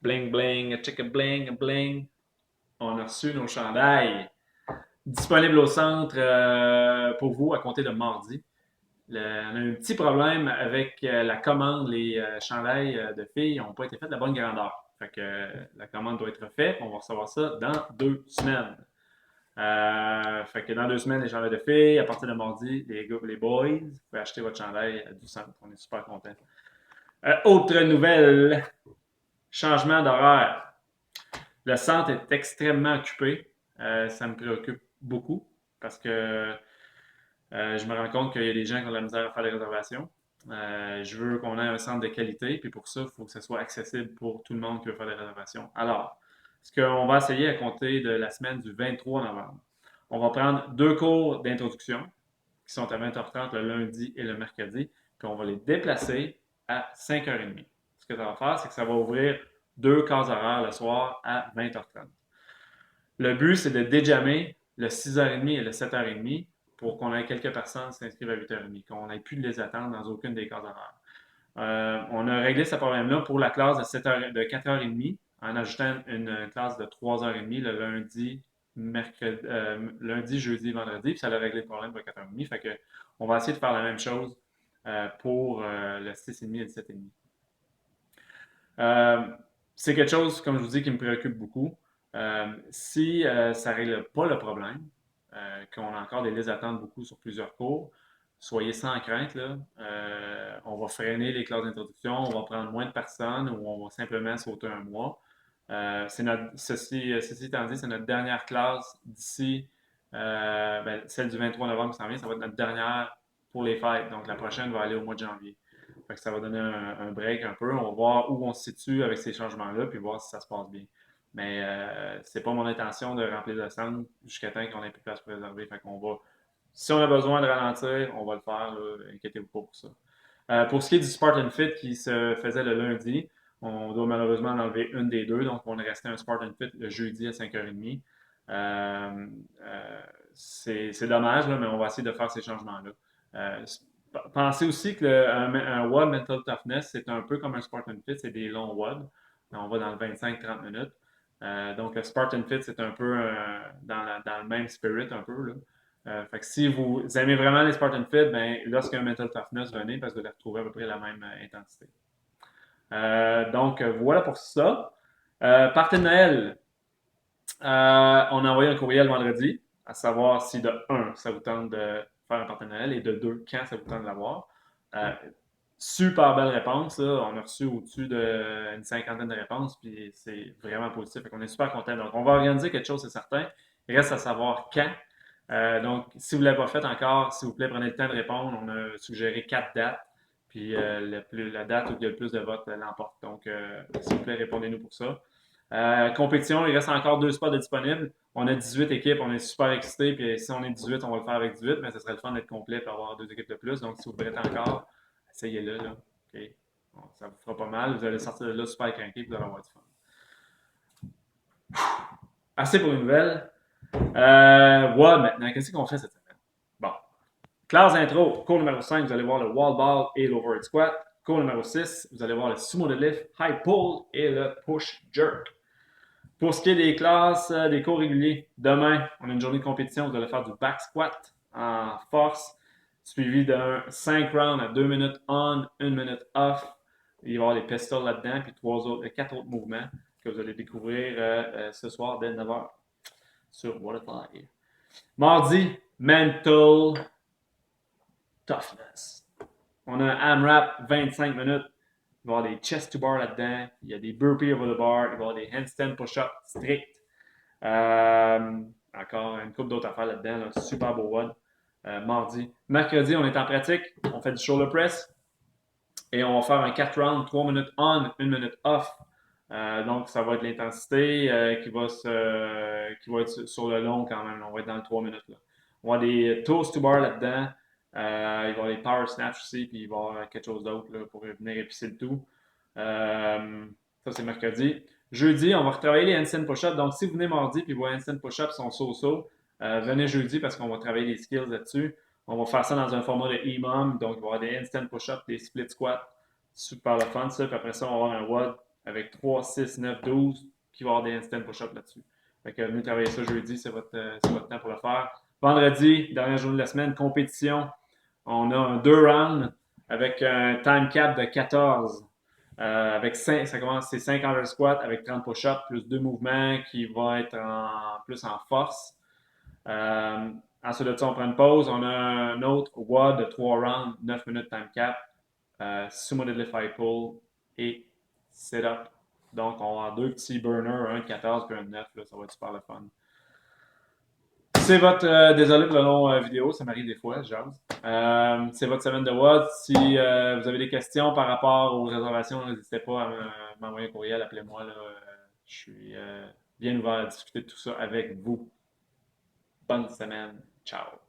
Bling bling, check a bling, bling. On a reçu nos chandails disponibles au centre pour vous à compter de mardi. On a un petit problème avec la commande. Les chandails de filles n'ont pas été faits de la bonne grandeur. Fait que la commande doit être faite. On va recevoir ça dans 2 semaines. Fait que dans 2 semaines, les chandails de filles, à partir de mardi, les gars, les boys, vous pouvez acheter votre chandail du centre. On est super contents. Autre nouvelle, changement d'horaire. Le centre est extrêmement occupé. Ça me préoccupe beaucoup parce que je me rends compte qu'il y a des gens qui ont de la misère à faire des réservations. Je veux qu'on ait un centre de qualité, puis pour ça, il faut que ce soit accessible pour tout le monde qui veut faire des réservations. Alors, ce qu'on va essayer à compter de la semaine du 23 novembre, on va prendre 2 cours d'introduction qui sont à 20h30 le lundi et le mercredi, puis on va les déplacer à 5h30. Ce que ça va faire, c'est que ça va ouvrir 2 cases horaires le soir à 20h30. Le but, c'est de déjammer le 6h30 et le 7h30 pour qu'on ait quelques personnes qui s'inscrivent à 8h30, qu'on n'ait plus de les attendre dans aucune des cases horaires. On a réglé ce problème-là pour la classe de 4h30 en ajoutant une classe de 3h30 le lundi, lundi, jeudi, vendredi, puis ça a réglé le problème pour 4h30. Fait que on va essayer de faire la même chose pour le 6h30 et le 7h30. Euh, c'est quelque chose, comme je vous dis, qui me préoccupe beaucoup. Si ça ne règle pas le problème, qu'on a encore des listes d'attente beaucoup sur plusieurs cours, soyez sans crainte, là. On va freiner les classes d'introduction, on va prendre moins de personnes ou on va simplement sauter un mois. Ceci étant dit, c'est notre dernière classe d'ici, celle du 23 novembre qui s'en vient, ça va être notre dernière pour les fêtes. Donc la prochaine va aller au mois de janvier. Fait que ça va donner un break un peu. On va voir où on se situe avec ces changements-là, puis voir si ça se passe bien. Mais c'est pas mon intention de remplir le centre jusqu'à temps qu'on ait plus de place pour réserver. Fait qu'on va, si on a besoin de ralentir, on va le faire. Là. Inquiétez-vous pas pour ça. Pour ce qui est du Spartan Fit qui se faisait le lundi, on doit malheureusement en enlever une des deux. Donc, on est resté un Spartan Fit le jeudi à 5h30. Euh, c'est dommage, là, mais on va essayer de faire ces changements-là. Pensez aussi que un WOD Mental Toughness, c'est un peu comme un Spartan Fit, c'est des longs WOD. On va dans le 25-30 minutes. Donc, le Spartan Fit, c'est un peu dans le même spirit, un peu. Là. Fait que si vous aimez vraiment les Spartan Fit, ben, lorsqu'il y a un Mental Toughness, venez parce que vous allez retrouver à peu près la même intensité. Donc, voilà pour ça. Party de Noël. On a envoyé un courriel vendredi à savoir si de un, ça vous tente de faire un party de Noël et de deux, quand ça vous tente de l'avoir. Euh, Super belle réponse. Là. On a reçu au-dessus d'une cinquantaine de réponses, puis c'est vraiment positif. On est super content. Donc, on va organiser quelque chose, c'est certain. Il reste à savoir quand. Donc, si vous ne l'avez pas fait encore, s'il vous plaît, prenez le temps de répondre. On a suggéré 4 dates, puis la date où il y a le plus de votes l'emporte. Donc, s'il vous plaît, répondez-nous pour ça. Compétition, il reste encore 2 spots de disponibles. On a 18 équipes, on est super excités. Puis si on est 18, on va le faire avec 18, mais ce serait le fun d'être complet pour avoir 2 équipes de plus. Donc, si vous voulez encore, essayez-le. Là. Okay. Bon, ça vous fera pas mal. Vous allez sortir de là super craqué et vous allez avoir du fun. Assez pour une nouvelle. Maintenant, qu'est-ce qu'on fait cette semaine? Bon. Classe intro, cours numéro 5, vous allez voir le wall ball et l'overhead squat. Cours numéro 6, vous allez voir le sumo deadlift, high pull et le push jerk. Pour ce qui est des classes, des cours réguliers, demain, on a une journée de compétition. Vous allez faire du back squat en force, suivi d'un 5 rounds à 2 minutes on, 1 minute off. Il va y avoir les pistols là-dedans, puis 4 autres mouvements que vous allez découvrir ce soir dès 9h sur Waterfly. Mardi, mental toughness. On a un AMRAP 25 minutes. Il va y avoir des chest to bar là-dedans. Il y a des burpees over the bar. Il va y avoir des handstand push-ups stricts. Encore une couple d'autres affaires là-dedans. Là. Super beau one. Mardi. Mercredi, on est en pratique. On fait du shoulder press. Et on va faire un 4 rounds, 3 minutes on, 1 minute off. Donc, ça va être l'intensité qui va être sur le long quand même. On va être dans le 3 minutes. Là. On va avoir des toes to bar là-dedans. Il va y avoir des power snatch aussi, puis il va y avoir quelque chose d'autre là, pour venir épicer le tout. Ça, c'est mercredi. Jeudi, on va retravailler les handstand push-ups. Donc, si vous venez mardi et vos handstand push-ups sont so-so, venez jeudi parce qu'on va travailler les skills là-dessus. On va faire ça dans un format de EMOM. Donc, il va y avoir des handstand push-ups, des split squats. Super le fun, ça. Puis après ça, on va avoir un WOD avec 3, 6, 9, 12, puis il va y avoir des handstand push-ups là-dessus. Fait que venez travailler ça jeudi, c'est votre temps pour le faire. Vendredi, dernière journée de la semaine, compétition. On a un 2 rounds avec un time cap de 14. Avec 5, ça commence, c'est 5 under squat avec 30 push-ups, plus 2 mouvements qui vont être plus en force. Euh, Ensuite de ça, on prend une pause. On a un autre WOD de 3 rounds, 9 minutes time cap, sumo deadlift high pull et sit-up. Donc, on a deux petits burners, un de 14 et un de 9. Là, ça va être super le fun. C'est votre. Désolé pour le long vidéo, ça m'arrive des fois, je jase. C'est votre semaine de WOD. Si vous avez des questions par rapport aux réservations, n'hésitez pas à m'envoyer un courriel, appelez-moi. Là, je suis bien ouvert à discuter de tout ça avec vous. Bonne semaine. Ciao.